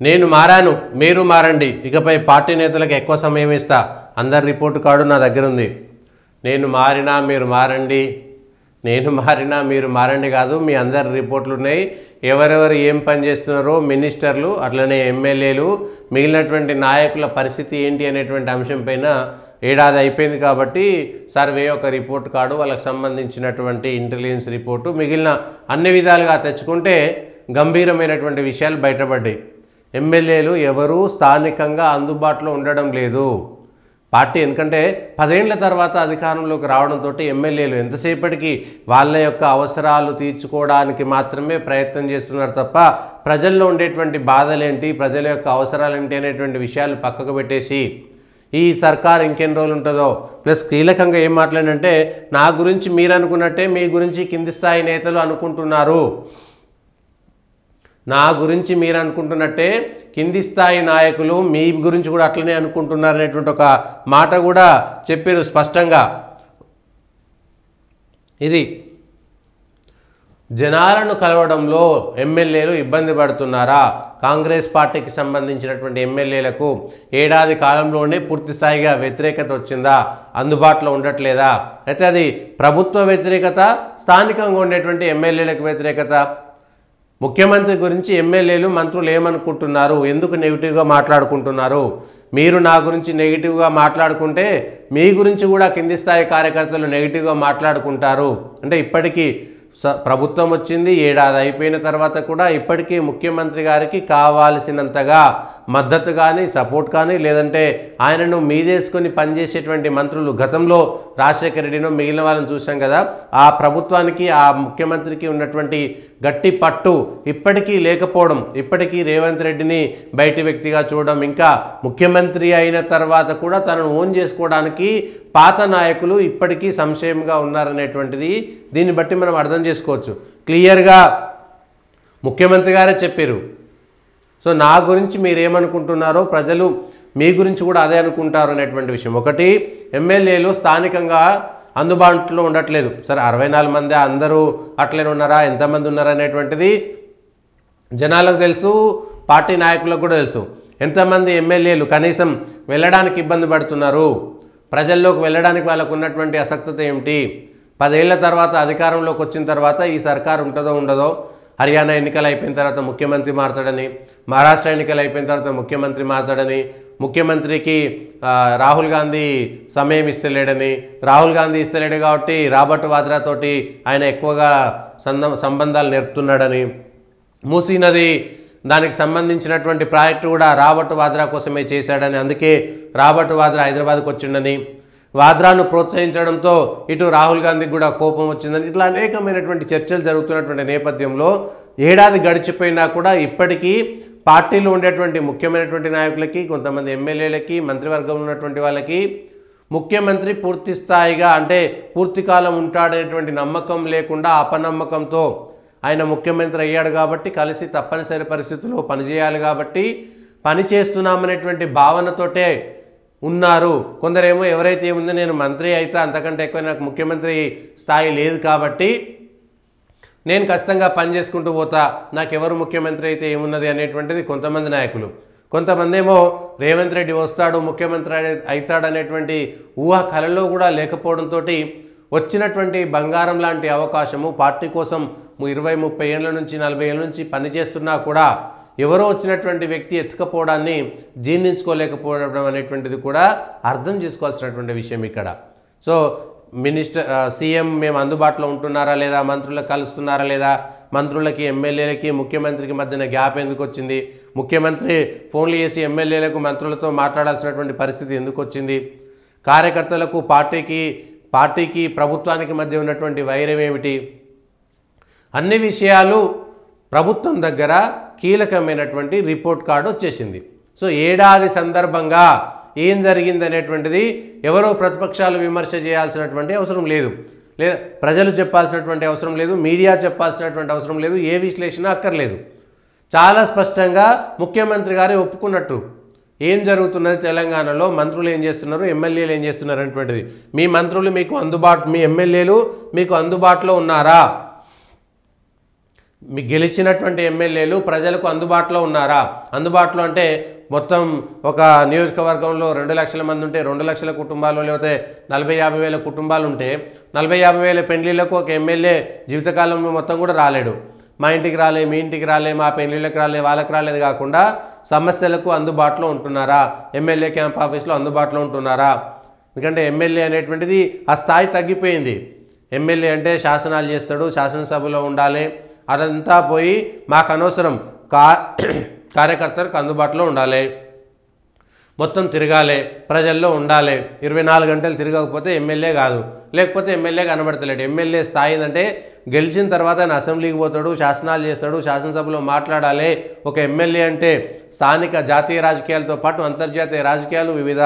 నేను మారాను, మీరు మారండి. ఇకపై పార్టీ నేతలకు ఎక్కువ సమయం ఇస్తా. అందరి రిపోర్టు కార్డు నా దగ్గర ఉంది. నేను మారినా మీరు మారండి, నేను మారినా మీరు మారండి కాదు, మీ అందరి రిపోర్ట్లు ఉన్నాయి. ఎవరెవరు ఏం పని చేస్తున్నారో మినిస్టర్లు, అట్లనే ఎమ్మెల్యేలు, మిగిలినటువంటి నాయకుల పరిస్థితి ఏంటి అనేటువంటి అంశం పైన ఏడాది అయిపోయింది కాబట్టి సర్వే, ఒక రిపోర్ట్ కార్డు, వాళ్ళకి సంబంధించినటువంటి ఇంటెలిజెన్స్ రిపోర్టు, మిగిలిన అన్ని విధాలుగా తెచ్చుకుంటే గంభీరమైనటువంటి విషయాలు బయటపడ్డాయి. ఎమ్మెల్యేలు ఎవరూ స్థానికంగా అందుబాటులో ఉండడం లేదు. పార్టీ ఎందుకంటే 10 ఏళ్ల తర్వాత అధికారంలోకి రావడంతో ఎమ్మెల్యేలు ఎంతసేపటికి వాళ్ళ యొక్క అవసరాలు తీర్చుకోవడానికి మాత్రమే ప్రయత్నం చేస్తున్నారు తప్ప ప్రజల్లో ఉండేటువంటి బాధలేంటి, ప్రజల యొక్క అవసరాలేంటి అనేటువంటి విషయాలు పక్కకు పెట్టేసి ఈ సర్కార్ ఇంకెన్ని రోజులు ఉంటుందో, ప్లస్ కీలకంగా ఏం మాట్లాడంటే నా గురించి మీరు అనుకున్నట్టే మీ గురించి కింది స్థాయి నేతలు అనుకుంటున్నారు, నా గురించి మీరు అనుకుంటున్నట్టే కింది స్థాయి నాయకులు మీ గురించి కూడా అట్లనే అనుకుంటున్నారు అనేటువంటి ఒక మాట కూడా చెప్పారు స్పష్టంగా. ఇది జనాలను కలవడంలో ఎమ్మెల్యేలు ఇబ్బంది పడుతున్నారా? కాంగ్రెస్ పార్టీకి సంబంధించినటువంటి ఎమ్మెల్యేలకు ఏడాది కాలంలోనే పూర్తి స్థాయిగా వ్యతిరేకత వచ్చిందా, అందుబాటులో ఉండట్లేదా? అయితే అది ప్రభుత్వ వ్యతిరేకత, స్థానికంగా ఉండేటువంటి ఎమ్మెల్యేలకు వ్యతిరేకత? ముఖ్యమంత్రి గురించి ఎమ్మెల్యేలు మంత్రులు ఏమనుకుంటున్నారు, ఎందుకు నెగిటివ్గా మాట్లాడుకుంటున్నారు? మీరు నా గురించి నెగిటివ్గా మాట్లాడుకుంటే మీ గురించి కూడా కింది స్థాయి కార్యకర్తలు నెగిటివ్గా మాట్లాడుకుంటారు. అంటే ఇప్పటికీ ప్రభుత్వం వచ్చింది, ఏడాది అయిపోయిన తర్వాత కూడా ఇప్పటికీ ముఖ్యమంత్రి గారికి కావాల్సినంతగా మద్దతు కానీ, సపోర్ట్ కానీ, లేదంటే ఆయనను మీదేసుకొని పనిచేసేటువంటి మంత్రులు, గతంలో రాజశేఖర రెడ్డినో మిగిలిన వాళ్ళని చూసాం కదా, ఆ ప్రభుత్వానికి, ఆ ముఖ్యమంత్రికి ఉన్నటువంటి గట్టి పట్టు ఇప్పటికీ లేకపోవడం, ఇప్పటికీ రేవంత్ రెడ్డిని బయటి వ్యక్తిగా చూడడం, ఇంకా ముఖ్యమంత్రి అయిన తర్వాత కూడా తనను ఓన్ చేసుకోవడానికి పాత నాయకులు ఇప్పటికీ సంశయంగా ఉన్నారనేటువంటిది దీన్ని బట్టి మనం అర్థం చేసుకోవచ్చు. క్లియర్గా ముఖ్యమంత్రి గారే చెప్పారు. సో నా గురించి మీరేమనుకుంటున్నారో ప్రజలు మీ గురించి కూడా అదే అనుకుంటారు అనేటువంటి విషయం. ఒకటి, ఎమ్మెల్యేలు స్థానికంగా అందుబాటులో ఉండట్లేదు. సరే 64 మంది అందరూ అట్లనే ఉన్నారా, ఎంతమంది ఉన్నారా అనేటువంటిది జనాలకు తెలుసు, పార్టీ నాయకులకు కూడా తెలుసు. ఎంతమంది ఎమ్మెల్యేలు కనీసం వెళ్ళడానికి ఇబ్బంది పడుతున్నారు, ప్రజల్లోకి వెళ్ళడానికి వాళ్ళకు ఉన్నటువంటి ఆసక్తి ఏమిటి? 10 ఏళ్ల తర్వాత అధికారంలోకి వచ్చిన తర్వాత ఈ సర్కారు ఉంటుందో ఉండదో, హర్యానా ఎన్నికలు అయిపోయిన తర్వాత ముఖ్యమంత్రి మారతాడని, మహారాష్ట్ర ఎన్నికలు అయిపోయిన తర్వాత ముఖ్యమంత్రి మారతాడని, ముఖ్యమంత్రికి రాహుల్ గాంధీ సమయం ఇస్తలేడని, రాహుల్ గాంధీ ఇస్తలేడు కాబట్టి రాబర్ట్ వాద్రా తోటి ఆయన ఎక్కువగా సంబంధాలు నేర్పుతున్నాడని, మూసీ నది దానికి సంబంధించినటువంటి ప్రాజెక్టు కూడా రాబర్ట్ వాద్రా కోసమే చేశాడని, అందుకే రాబర్ట్ వాద్రా హైదరాబాద్కు వచ్చిండని, వాద్రాను ప్రోత్సహించడంతో ఇటు రాహుల్ గాంధీకి కూడా కోపం వచ్చిందని, ఇట్లా అనేకమైనటువంటి చర్చలు జరుగుతున్నటువంటి నేపథ్యంలో ఏడాది గడిచిపోయినా కూడా ఇప్పటికీ పార్టీలో ఉండేటువంటి ముఖ్యమైనటువంటి నాయకులకి, కొంతమంది ఎమ్మెల్యేలకి, మంత్రివర్గంలో ఉన్నటువంటి వాళ్ళకి ముఖ్యమంత్రి పూర్తి స్థాయిగా అంటే పూర్తి కాలం ఉంటాడనేటువంటి నమ్మకం లేకుండా అపనమ్మకంతో ఆయన ముఖ్యమంత్రి అయ్యాడు కాబట్టి కలిసి తప్పనిసరి పరిస్థితుల్లో పనిచేయాలి కాబట్టి పని చేస్తున్నామనేటువంటి భావనతోటే ఉన్నారు. కొందరేమో ఎవరైతే ఏముందో నేను మంత్రి అయితే అంతకంటే ఎక్కువ నాకు ముఖ్యమంత్రి స్థాయి లేదు కాబట్టి నేను ఖచ్చితంగా పని చేసుకుంటూ పోతా, నాకెవరు ముఖ్యమంత్రి అయితే ఏమున్నది అనేటువంటిది కొంతమంది నాయకులు. కొంతమంది ఏమో రేవంత్ రెడ్డి వస్తాడు, ముఖ్యమంత్రి అవుతాడనేటువంటి ఊహ కలలో కూడా లేకపోవడంతో వచ్చినటువంటి బంగారం లాంటి అవకాశము పార్టీ కోసం 20-30 ఏళ్ళ నుంచి 40 ఏళ్ళ నుంచి పనిచేస్తున్నా కూడా ఎవరో వచ్చినటువంటి వ్యక్తి ఎత్తుకపోవడాన్ని జీర్ణించుకోలేకపోవడం అనేటువంటిది కూడా అర్థం చేసుకోవాల్సినటువంటి విషయం ఇక్కడ. సో సీఎం మేము అందుబాటులో ఉంటున్నారా లేదా, మంత్రులకు కలుస్తున్నారా లేదా, మంత్రులకి ఎమ్మెల్యేలకి ముఖ్యమంత్రికి మధ్యన గ్యాప్ ఎందుకు వచ్చింది, ముఖ్యమంత్రి ఫోన్లు చేసి ఎమ్మెల్యేలకు మంత్రులతో మాట్లాడాల్సినటువంటి పరిస్థితి ఎందుకు వచ్చింది, కార్యకర్తలకు పార్టీకి ప్రభుత్వానికి మధ్య ఉన్నటువంటి వైరం ఏమిటి, అన్ని విషయాలు ప్రభుత్వం దగ్గర కీలకమైనటువంటి రిపోర్ట్ కార్డు వచ్చేసింది. సో ఏడాది సందర్భంగా ఏం జరిగింది అనేటువంటిది ఎవరో ప్రతిపక్షాలు విమర్శ చేయాల్సినటువంటి అవసరం లేదు, లేదా ప్రజలు చెప్పాల్సినటువంటి అవసరం లేదు, మీడియా చెప్పాల్సినటువంటి అవసరం లేదు, ఏ విశ్లేషణ అక్కర్లేదు. చాలా స్పష్టంగా ముఖ్యమంత్రి గారే ఒప్పుకున్నట్టు ఏం జరుగుతున్నది తెలంగాణలో, మంత్రులు ఏం చేస్తున్నారు, ఎమ్మెల్యేలు ఏం చేస్తున్నారు అనేటువంటిది. మీ మంత్రులు మీకు మీ ఎమ్మెల్యేలు మీకు అందుబాటులో ఉన్నారా? మీ గెలిచినటువంటి ఎమ్మెల్యేలు ప్రజలకు అందుబాటులో ఉన్నారా? అందుబాటులో అంటే మొత్తం ఒక నియోజకవర్గంలో 2 లక్షల మంది ఉంటే 2 లక్షల కుటుంబాలు, లేకపోతే 40-50 వేల కుటుంబాలు ఉంటే 40-50 వేల పెండ్లీలకు ఒక ఎమ్మెల్యే జీవితకాలంలో మొత్తం కూడా రాలేడు. మా ఇంటికి రాలే, మీ ఇంటికి రాలే, మా పెండ్లీలకు రాలే, వాళ్ళకి రాలేదు కాకుండా సమస్యలకు అందుబాటులో ఉంటున్నారా? ఎమ్మెల్యే క్యాంప్ ఆఫీస్లో అందుబాటులో ఉంటున్నారా? ఎందుకంటే ఎమ్మెల్యే అనేటువంటిది ఆ స్థాయి తగ్గిపోయింది. ఎమ్మెల్యే అంటే శాసనాలు చేస్తాడు, శాసనసభలో ఉండాలి, అదంతా పోయి మాకు అనవసరం, కార్యకర్తలకు అందుబాటులో ఉండాలి, మొత్తం తిరగాలి, ప్రజల్లో ఉండాలి. 24 గంటలు తిరగకపోతే ఎమ్మెల్యే కాదు, లేకపోతే ఎమ్మెల్యే కనబడతలేడు. ఎమ్మెల్యే స్థాయి ఏంటంటే గెలిచిన తర్వాత ఆయన అసెంబ్లీకి పోతాడు, శాసనాలు చేస్తాడు, శాసనసభలో మాట్లాడాలి. ఒక ఎమ్మెల్యే అంటే స్థానిక జాతీయ రాజకీయాలతో పాటు అంతర్జాతీయ రాజకీయాలు, వివిధ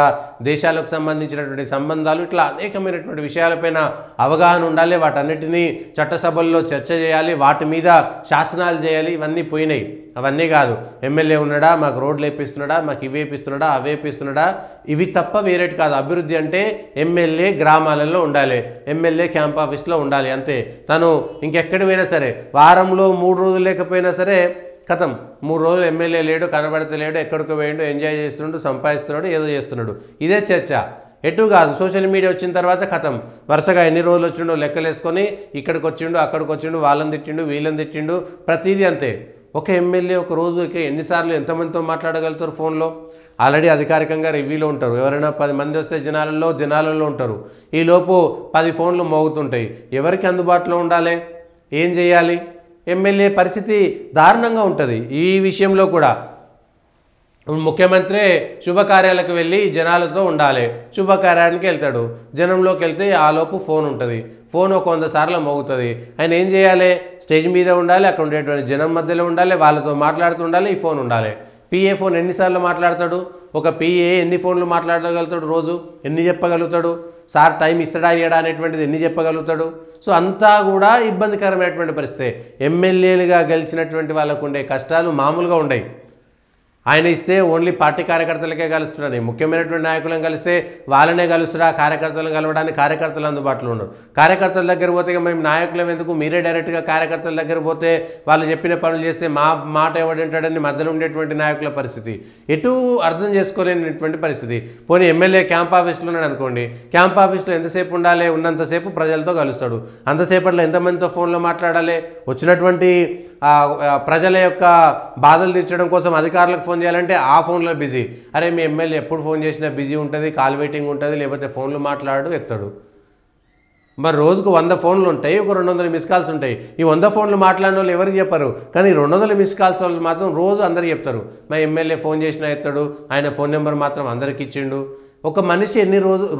దేశాలకు సంబంధించినటువంటి సంబంధాలు, ఇట్లా అనేకమైనటువంటి విషయాలపైన అవగాహన ఉండాలి. వాటన్నిటినీ చట్టసభల్లో చర్చ చేయాలి, వాటి మీద శాసనాలు చేయాలి. ఇవన్నీ పోయినాయి. అవన్నీ కాదు. ఎమ్మెల్యే ఉన్నాడా, మాకు రోడ్లు వేపిస్తున్నాడా, మాకు ఇవి వేపిస్తున్నాడా, అవి వేపిస్తున్నాడా, ఇవి తప్ప వేరేటి కాదు. అభివృద్ధి అంటే ఎమ్మెల్యే గ్రామాలలో ఉండాలి, ఎమ్మెల్యే క్యాంప్ ఆఫీస్లో ఉండాలి, అంతే. తను ఇంకెక్కడి పోయినా సరే, వారంలో 3 రోజులు లేకపోయినా సరే కథం, 3 రోజులు ఎమ్మెల్యే లేడు, కనబడతలేడు, ఎక్కడికో పోయిండు, ఎంజాయ్ చేస్తున్నాడు, సంపాదిస్తున్నాడు, ఏదో చేస్తున్నాడు, ఇదే చర్చ. ఎటు కాదు. సోషల్ మీడియా వచ్చిన తర్వాత కథం, వరుసగా ఎన్ని రోజులు వచ్చిండో లెక్కలేసుకొని ఇక్కడికి వచ్చిండు, అక్కడికి వచ్చిండు, వాళ్ళని తిట్టిండు, వీళ్ళని తిట్టిండు, ప్రతిదీ అంతే. ఒక ఎమ్మెల్యే ఒక రోజు ఎన్నిసార్లు ఎంతమందితో మాట్లాడగలుగుతారు ఫోన్లో? ఆల్రెడీ అధికారికంగా రివ్యూలో ఉంటారు. ఎవరైనా 10 మంది వస్తే జనాలలో ఉంటారు. ఈలోపు 10 ఫోన్లు మోగుతుంటాయి. ఎవరికి అందుబాటులో ఉండాలి? ఏం చేయాలి? ఎమ్మెల్యే పరిస్థితి దారుణంగా ఉంటుంది. ఈ విషయంలో కూడా ముఖ్యమంత్రి శుభకార్యాలకు వెళ్ళి జనాలతో ఉండాలి. శుభకార్యానికి వెళ్తాడు, జనంలోకి వెళ్తే ఆలోపు ఫోన్ ఉంటుంది. ఫోన్ ఒక 100 సార్లు మోగుతుంది. ఆయన ఏం చేయాలి? స్టేజ్ మీద ఉండాలి, అక్కడ ఉండేటువంటి జనం మధ్యలో ఉండాలి, వాళ్ళతో మాట్లాడుతూ ఉండాలి, ఈ ఫోన్ ఉండాలి. పిఏ ఫోన్ ఎన్నిసార్లు మాట్లాడతాడు? ఒక పిఏ ఎన్ని ఫోన్లు మాట్లాడగలుగుతాడు రోజు? ఎన్ని చెప్పగలుగుతాడు? సార్ టైం ఇస్తాడా ఇయ్యడా అనేటువంటిది ఎన్ని చెప్పగలుగుతాడు? సో అంతా కూడా ఇబ్బందికరమైనటువంటి పరిస్థితి. ఎమ్మెల్యేలుగా గెలిచినటువంటి వాళ్ళకు ఉండే కష్టాలు మామూలుగా ఉండవు. ఆయన ఇస్తే ఓన్లీ పార్టీ కార్యకర్తలకే కలుస్తున్నాడు. ముఖ్యమైనటువంటి నాయకులను కలిస్తే వాళ్ళనే కలుస్తున్నా, కార్యకర్తలను కలవడానికి కార్యకర్తలు అందుబాటులో ఉన్నారు. కార్యకర్తల దగ్గర పోతే మేము నాయకులం ఎందుకు, మీరే డైరెక్ట్గా కార్యకర్తల దగ్గర పోతే వాళ్ళు చెప్పిన పనులు చేస్తే మా మాట ఎవడంటాడని మధ్యలో ఉండేటువంటి నాయకుల పరిస్థితి ఎటు అర్థం చేసుకోలేనటువంటి పరిస్థితి. పోనీ ఎమ్మెల్యే క్యాంప్ ఆఫీస్లో ఉన్నాడు అనుకోండి, క్యాంప్ ఆఫీస్లో ఎంతసేపు ఉండాలి? ఉన్నంతసేపు ప్రజలతో కలుస్తాడు. అంతసేపట్లో ఎంతమందితో ఫోన్లో మాట్లాడాలి? వచ్చినటువంటి ప్రజల యొక్క బాధలు తీర్చడం కోసం అధికారులకు ఫోన్ చేయాలంటే ఆ ఫోన్లో బిజీ. అరే మీ ఎమ్మెల్యే ఎప్పుడు ఫోన్ చేసినా బిజీ ఉంటుంది, కాల్ వెయిటింగ్ ఉంటుంది, లేకపోతే ఫోన్లు మాట్లాడు ఎత్తాడు. మరి రోజుకు 100 ఫోన్లు ఉంటాయి, ఒక 200 మిస్ కాల్స్ ఉంటాయి. ఈ 100 ఫోన్లు మాట్లాడిన వాళ్ళు ఎవరికి చెప్పరు, కానీ 200 మిస్ కాల్స్ వాళ్ళు మాత్రం రోజు అందరికి చెప్తారు. మా ఎమ్మెల్యే ఫోన్ చేసినా ఎత్తాడు, ఆయన ఫోన్ నెంబర్ మాత్రం అందరికి ఇచ్చిండు. ఒక మనిషి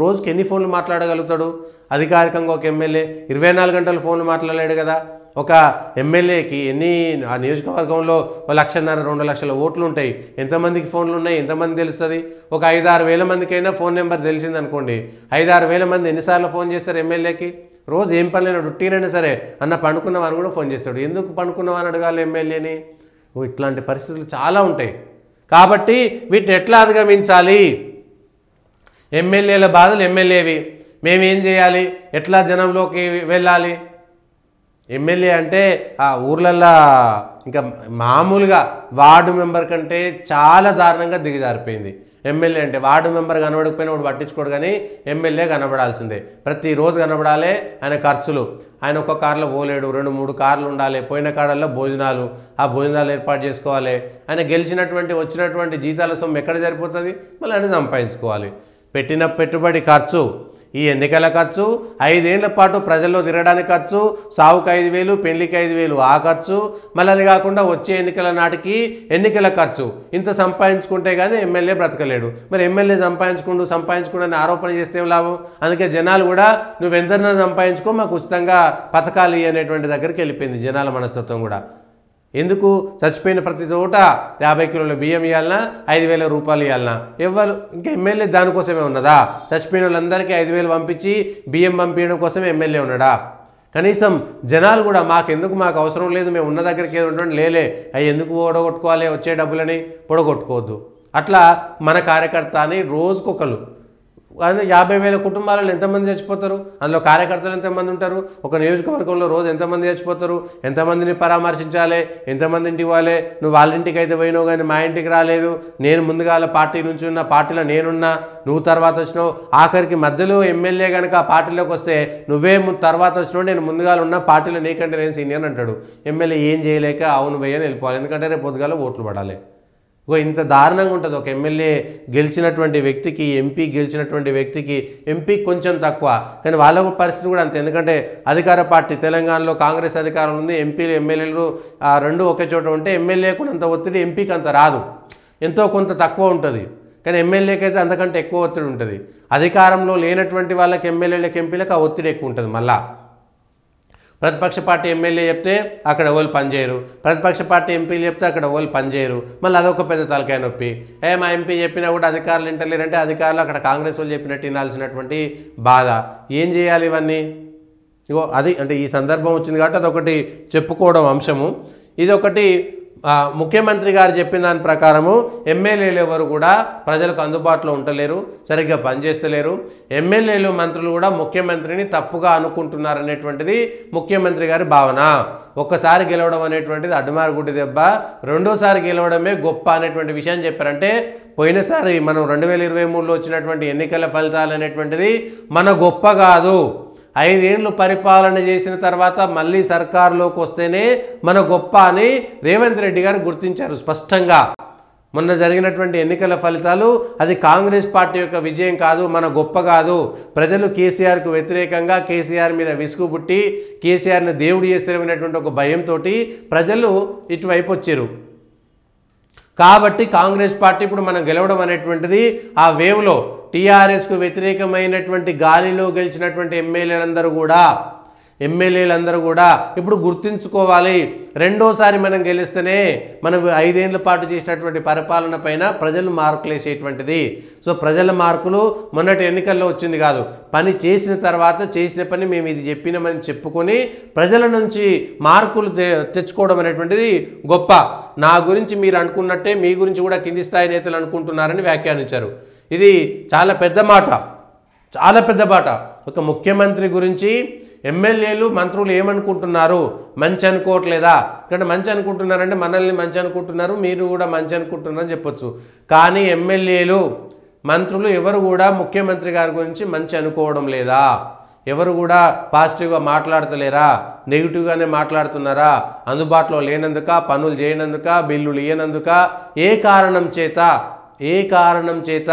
రోజుకి ఎన్ని ఫోన్లు మాట్లాడగలుగుతాడు? అధికారికంగా ఒక ఎమ్మెల్యే 24 గంటలు ఫోన్లు మాట్లాడలేడు కదా. ఒక ఎమ్మెల్యేకి ఆ నియోజకవర్గంలో 1,50,000 2 లక్షల ఓట్లు ఉంటాయి. ఎంతమందికి ఫోన్లు ఉన్నాయి? ఎంతమంది తెలుస్తుంది? ఒక 5-6 వేల మందికైనా ఫోన్ నెంబర్ తెలిసింది అనుకోండి. 5-6 వేల మంది ఎన్నిసార్లు ఫోన్ చేస్తారు ఎమ్మెల్యేకి? రోజు ఏం పని లేని డుట్టీనైనా సరే అన్న పండుకున్నవాని కూడా ఫోన్ చేస్తాడు. ఎందుకు పండుకున్నవాని అడగాలి ఎమ్మెల్యేని? ఇట్లాంటి పరిస్థితులు చాలా ఉంటాయి. కాబట్టి వీటిని ఎట్లా అధిగమించాలి? ఎమ్మెల్యేల బాధలు ఎమ్మెల్యేవి, మేమేం చేయాలి? ఎట్లా జనంలోకి వెళ్ళాలి? ఎమ్మెల్యే అంటే ఆ ఊర్లల్లో ఇంకా మామూలుగా వార్డు మెంబర్ కంటే చాలా దారుణంగా దిగజారిపోయింది. ఎమ్మెల్యే అంటే వార్డు మెంబర్ కనబడకపోయినా వాడు పట్టించుకోడు, కానీ ఎమ్మెల్యే కనబడాల్సిందే. ప్రతిరోజు కనబడాలి. ఆయన ఖర్చులు, ఆయన ఒక్క కారులో పోలేడు, 2-3 కార్లు ఉండాలి. పోయిన కాడల్లో భోజనాలు, ఆ భోజనాలు ఏర్పాటు చేసుకోవాలి. ఆయన వచ్చినటువంటి జీతాల సొమ్ము ఎక్కడ సరిపోతుంది? మళ్ళీ ఆయన సంపాదించుకోవాలి. పెట్టిన పెట్టుబడి ఖర్చు, ఈ ఎన్నికల ఖర్చు, 5 ఏళ్ల పాటు ప్రజల్లో తిరగడానికి ఖర్చు, సావుకు 5,000, పెళ్లికి 5,000 ఆ ఖర్చు, మళ్ళీ అది కాకుండా వచ్చే ఎన్నికల నాటికి ఎన్నికల ఖర్చు. ఇంత సంపాదించుకుంటే కానీ ఎమ్మెల్యే బ్రతకలేడు. మరి ఎమ్మెల్యే సంపాదించుకుంటూ అని ఆరోపణ చేస్తే ఏం లాభం? అందుకే జనాలు కూడా నువ్వు ఎంతైనా సంపాదించుకో, మాకు ఉచితంగా పథకాలు అనేటువంటి దగ్గరికి వెళ్ళిపోయింది జనాల మనస్తత్వం కూడా. ఎందుకు? చచ్చిపోయిన ప్రతి చోట 50 కిలోల బియ్యం ఇవ్వాలన్నా, 5,000 రూపాయలు ఇవ్వాలన్నా? ఎవరు? ఇంకా ఎమ్మెల్యే దానికోసమే ఉన్నదా? చచ్చిపోయిన వాళ్ళందరికీ 5,000 పంపించి బియ్యం పంపించడం కోసమే ఎమ్మెల్యే ఉన్నాడా? కనీసం జనాలు కూడా మాకు అవసరం లేదు, మేము ఉన్న దగ్గరికి ఏదో ఉంటుంది, లేలే అవి ఎందుకు పొడగొట్టుకోవాలి, వచ్చే డబ్బులని పొడగొట్టుకోవద్దు. అట్లా మన కార్యకర్త అని రోజుకొకరు అందులో 50,000 కుటుంబాలలో ఎంతమంది చచ్చిపోతారు, అందులో కార్యకర్తలు ఎంతమంది ఉంటారు, ఒక నియోజకవర్గంలో రోజు ఎంతమంది చచ్చిపోతారు, ఎంతమందిని పరామర్శించాలి, ఎంతమంది ఇంటికి ఇవ్వాలి, నువ్వు వాళ్ళ ఇంటికి అయితే పోయినావు కానీ మా ఇంటికి రాలేదు, నేను ముందుగాల పార్టీ నుంచి ఉన్న పార్టీలో నేనున్నా నువ్వు తర్వాత వచ్చినావు, ఆఖరికి మధ్యలో ఎమ్మెల్యే కనుక ఆ పార్టీలోకి వస్తే నువ్వే తర్వాత వచ్చినావు, నేను ముందుగాల ఉన్న పార్టీలో నీకంటే నేను సీనియర్ అంటాడు. ఎమ్మెల్యే ఏం చేయలేక అవును భయ్యని వెళ్ళిపోవాలి, ఎందుకంటే రేపు పొద్దుగాల ఓట్లు పడాలి. ఇంత దారుణంగా ఉంటుంది. ఒక ఎమ్మెల్యే గెలిచినటువంటి వ్యక్తికి, ఎంపీ గెలిచినటువంటి వ్యక్తికి, ఎంపీ కొంచెం తక్కువ, కానీ వాళ్ళ పరిస్థితి కూడా అంతే. ఎందుకంటే అధికార పార్టీ తెలంగాణలో కాంగ్రెస్ అధికారం ఉంది, ఎంపీలు ఎమ్మెల్యేలు రెండు ఒకే చోట ఉంటే ఎమ్మెల్యేకు అంత ఒత్తిడి ఎంపీకి అంత రాదు, ఎంతో కొంత తక్కువ ఉంటుంది. కానీ ఎమ్మెల్యేకి అయితే అంతకంటే ఎక్కువ ఒత్తిడి ఉంటుంది. అధికారంలో లేనటువంటి వాళ్ళకి ఎమ్మెల్యేలకు ఎంపీలకు ఆ ఒత్తిడి ఎక్కువ ఉంటుంది. మళ్ళా ప్రతిపక్ష పార్టీ ఎమ్మెల్యే చెప్తే అక్కడ వాళ్ళు పనిచేయరు, ప్రతిపక్ష పార్టీ ఎంపీలు చెప్తే అక్కడ వాళ్ళు పనిచేయరు, మళ్ళీ అదొక పెద్ద తలకాయ నొప్పి. మా ఎంపీ చెప్పినా కూడా అధికారులు వింటలేరంటే అధికారులు అక్కడ కాంగ్రెస్ వాళ్ళు చెప్పినట్టు వినాల్సినటువంటి బాధ. ఏం చేయాలి ఇవన్నీ? అది అంటే ఈ సందర్భం వచ్చింది కాబట్టి అదొకటి చెప్పుకోవడం అంశము. ఇదొకటి ముఖ్యమంత్రి గారు చెప్పిన దాని ప్రకారము ఎమ్మెల్యేలు ఎవరు కూడా ప్రజలకు అందుబాటులో ఉండలేరు, సరిగ్గా పనిచేస్తలేరు. ఎమ్మెల్యేలు మంత్రులు కూడా ముఖ్యమంత్రిని తప్పుగా అనుకుంటున్నారనేటువంటిది ముఖ్యమంత్రి గారి భావన. ఒక్కసారి గెలవడం అనేటువంటిది అడ్డుమారు గుడ్డి దెబ్బ, రెండోసారి గెలవడమే గొప్ప అనేటువంటి విషయాన్ని చెప్పారంటే పోయినసారి మనం 2023లో వచ్చినటువంటి ఎన్నికల ఫలితాలు అనేటువంటిది మన గొప్ప కాదు, 5 ఏళ్ళు పరిపాలన చేసిన తర్వాత మళ్ళీ సర్కారులోకి వస్తేనే మన గొప్ప అని రేవంత్ రెడ్డి గారు గుర్తించారు స్పష్టంగా. మొన్న జరిగినటువంటి ఎన్నికల ఫలితాలు అది కాంగ్రెస్ పార్టీ యొక్క విజయం కాదు, మన గొప్ప కాదు. ప్రజలు కేసీఆర్కు వ్యతిరేకంగా కేసీఆర్ మీద విసుగు పుట్టి కేసీఆర్ని దేవుడు చేస్తారనేటువంటి ఒక భయంతో ప్రజలు ఇటువైపు వచ్చారు. కాబట్టి కాంగ్రెస్ పార్టీ ఇప్పుడు మనం గెలవడం అనేటువంటిది ఆ వేవ్లో టీఆర్ఎస్కు వ్యతిరేకమైనటువంటి గాలిలో గెలిచినటువంటి ఎమ్మెల్యేలందరూ కూడా ఇప్పుడు గుర్తుంచుకోవాలి. రెండోసారి మనం గెలిస్తేనే మనం 5 ఏళ్ల పాటు చేసినటువంటి పరిపాలన పైన ప్రజలు మార్కులు వేసేటువంటిది. సో ప్రజల మార్కులు మొన్నటి ఎన్నికల్లో వచ్చింది కాదు, పని చేసిన తర్వాత చేసిన పని మేము ఇది చెప్పినామని చెప్పుకొని ప్రజల నుంచి మార్కులు తెచ్చుకోవడం అనేటువంటిది గొప్ప. నా గురించి మీరు అనుకున్నట్టే మీ గురించి కూడా కింది స్థాయి నేతలు అనుకుంటున్నారని వ్యాఖ్యానించారు. ఇది చాలా పెద్ద మాట, చాలా పెద్ద మాట. ఒక ముఖ్యమంత్రి గురించి ఎమ్మెల్యేలు మంత్రులు ఏమనుకుంటున్నారు, మంచి అనుకోవట్లేదా? ఇక్కడ మంచి అనుకుంటున్నారంటే మనల్ని మంచి అనుకుంటున్నారు, మీరు కూడా మంచి అనుకుంటున్నారని చెప్పొచ్చు. కానీ ఎమ్మెల్యేలు మంత్రులు ఎవరు కూడా ముఖ్యమంత్రి గారి గురించి మంచి అనుకోవడం లేదా? ఎవరు కూడా పాజిటివ్గా మాట్లాడతలేరా? నెగిటివ్గానే మాట్లాడుతున్నారా? అందుబాటులో లేనందుక, పనులు చేయనందుక, బిల్లులు ఇయ్యనందుక, ఏ కారణం చేత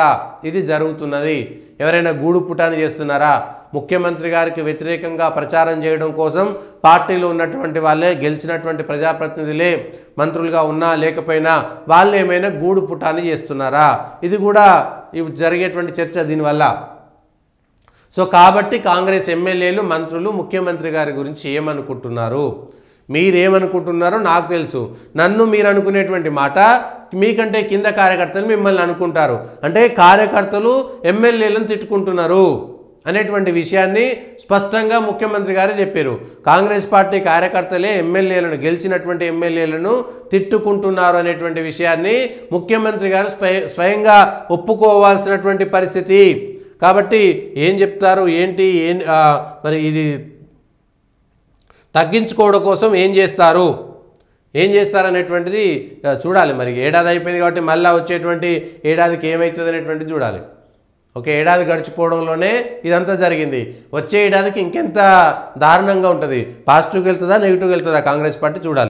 ఇది జరుగుతున్నది? ఎవరైనా గూడు పుటాని చేస్తున్నారా? ముఖ్యమంత్రి గారికి వ్యతిరేకంగా ప్రచారం చేయడం కోసం పార్టీలో ఉన్నటువంటి వాళ్ళే, గెలిచినటువంటి ప్రజాప్రతినిధులే మంత్రులుగా ఉన్నా లేకపోయినా వాళ్ళు ఏమైనా గూడు పుటాని చేస్తున్నారా? ఇది కూడా జరిగేటువంటి చర్చ దీనివల్ల. సో కాబట్టి కాంగ్రెస్ ఎమ్మెల్యేలు మంత్రులు ముఖ్యమంత్రి గారి గురించి ఏమనుకుంటున్నారు, మీరేమనుకుంటున్నారో నాకు తెలుసు. నన్ను మీరు అనుకునేటువంటి మాట మీకంటే కింద కార్యకర్తలు మిమ్మల్ని అనుకుంటారు. అంటే కార్యకర్తలు ఎమ్మెల్యేలను తిట్టుకుంటున్నారు అనేటువంటి విషయాన్ని స్పష్టంగా ముఖ్యమంత్రి గారు చెప్పారు. కాంగ్రెస్ పార్టీ కార్యకర్తలే గెలిచినటువంటి ఎమ్మెల్యేలను తిట్టుకుంటున్నారు అనేటువంటి విషయాన్ని ముఖ్యమంత్రి గారు స్వయంగా ఒప్పుకోవాల్సినటువంటి పరిస్థితి. కాబట్టి ఏం చెప్తారు ఏంటి, మరి ఇది తగ్గించుకోవడం కోసం ఏం చేస్తారనేటువంటిది చూడాలి. మరి ఏడాది అయిపోయింది కాబట్టి మళ్ళీ వచ్చేటువంటి ఏడాదికి ఏమవుతుంది అనేటువంటిది చూడాలి. ఒక ఏడాది గడిచిపోవడంలోనే ఇదంతా జరిగింది. వచ్చే ఏడాదికి ఇంకెంత దారుణంగా ఉంటుంది, పాజిటివ్గా వెళ్తుందా నెగిటివ్గా వెళ్తుందా కాంగ్రెస్ పార్టీ చూడాలి.